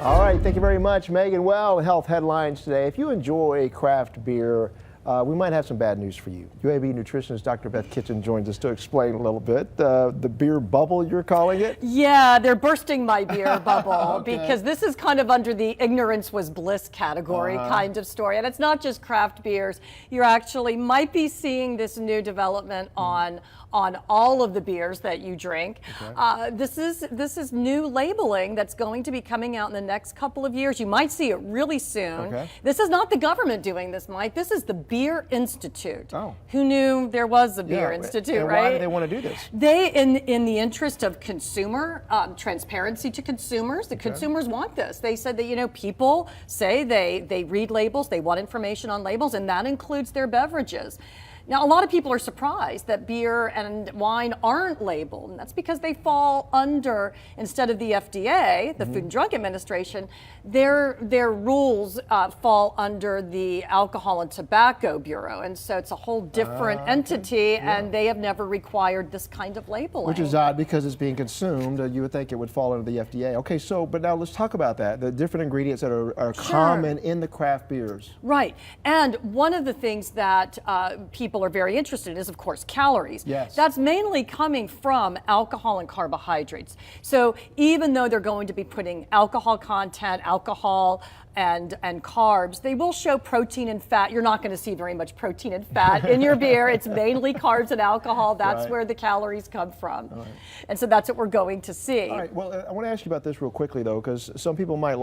All right, thank you very much, Megan. Well, health headlines today. If you enjoy craft beer, we might have some bad news for you. UAB nutritionist Dr. Beth Kitchin joins us to explain a little bit. The beer bubble, you're calling it? Yeah, they're bursting my beer bubble Okay. because this is kind of under the ignorance was bliss category kind of story. And it's not just craft beers. You actually might be seeing this new development on all of the beers that you drink. Okay. This is new labeling that's going to be coming out in the next couple of years. You might see it really soon. Okay. This is not the government doing this, Mike. This is the Beer Institute. Oh. Who knew there was a Beer Institute, and right? Why do they want to do this? They, in the interest of consumer transparency to consumers, the consumers want this. They said that, you know, people say they read labels, they want information on labels, and that includes their beverages. Now, a lot of people are surprised that beer and wine aren't labeled, and that's because they fall under, instead of the FDA, the Food and Drug Administration, their rules fall under the Alcohol and Tobacco Bureau, and so it's a whole different entity, and they have never required this kind of labeling. Which is odd because it's being consumed. You would think it would fall under the FDA. Okay, so, but now let's talk about that, the different ingredients that are common in the craft beers. Right, and one of the things that people are very interested in is, of course, calories. Yes. That's mainly coming from alcohol and carbohydrates. So even though they're going to be putting alcohol content, alcohol and carbs, they will show protein and fat. You're not going to see very much protein and fat in your beer. It's mainly carbs and alcohol. That's where the calories come from. Right. And so that's what we're going to see. All right, well, I want to ask you about this real quickly, though, because some people might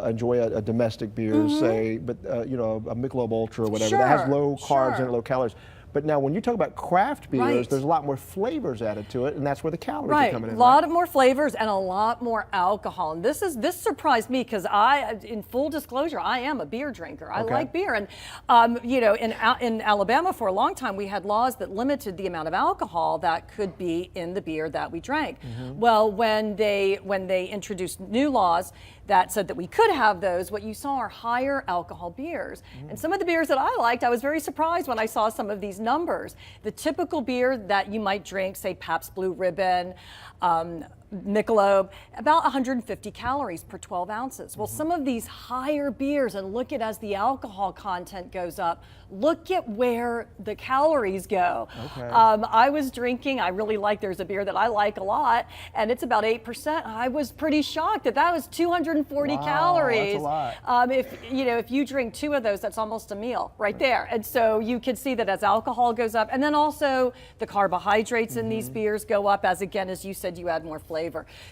enjoy a domestic beer, say, but, you know, a Michelob Ultra or whatever, that has low carbs and low calories. But now when you talk about craft beers, there's a lot more flavors added to it, and that's where the calories are coming in. A lot more flavors and a lot more alcohol. And this surprised me because in full disclosure, I am a beer drinker. I like beer. And, you know, in Alabama for a long time, we had laws that limited the amount of alcohol that could be in the beer that we drank. Well, when they introduced new laws that said that we could have those, what you saw are higher alcohol beers. And some of the beers that I liked, I was very surprised when I saw some of these numbers. The typical beer that you might drink, say Pabst Blue Ribbon, Michelob, about 150 calories per 12 ounces. Well, some of these higher beers, and look at as the alcohol content goes up, look at where the calories go. Okay. I was drinking, I really like, there's a beer that I like a lot, and it's about 8%. I was pretty shocked that was 240 calories. That's a lot. If you drink 2 of those, that's almost a meal right there. And so you can see that as alcohol goes up, and then also the carbohydrates in these beers go up as you said, you add more flavor.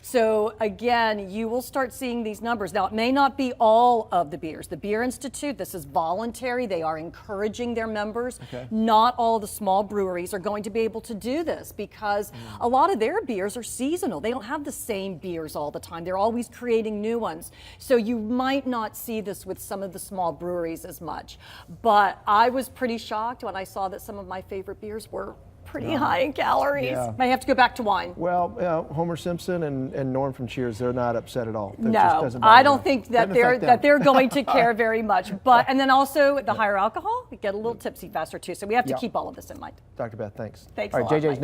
So again, you will start seeing these numbers. Now, it may not be all of the beers. The Beer Institute, this is voluntary. They are encouraging their members. Okay. Not all the small breweries are going to be able to do this because a lot of their beers are seasonal. They don't have the same beers all the time. They're always creating new ones. So you might not see this with some of the small breweries as much. But I was pretty shocked when I saw that some of my favorite beers were pretty high in calories. Yeah. May have to go back to wine. Well, Homer Simpson and Norm from Cheers, they're not upset at all. No, I don't think that they're going to care very much. But and then also the higher alcohol, we get a little tipsy faster too. So we have to keep all of this in mind. Dr. Beth, thanks. Thanks. All right, a lot, JJ's next.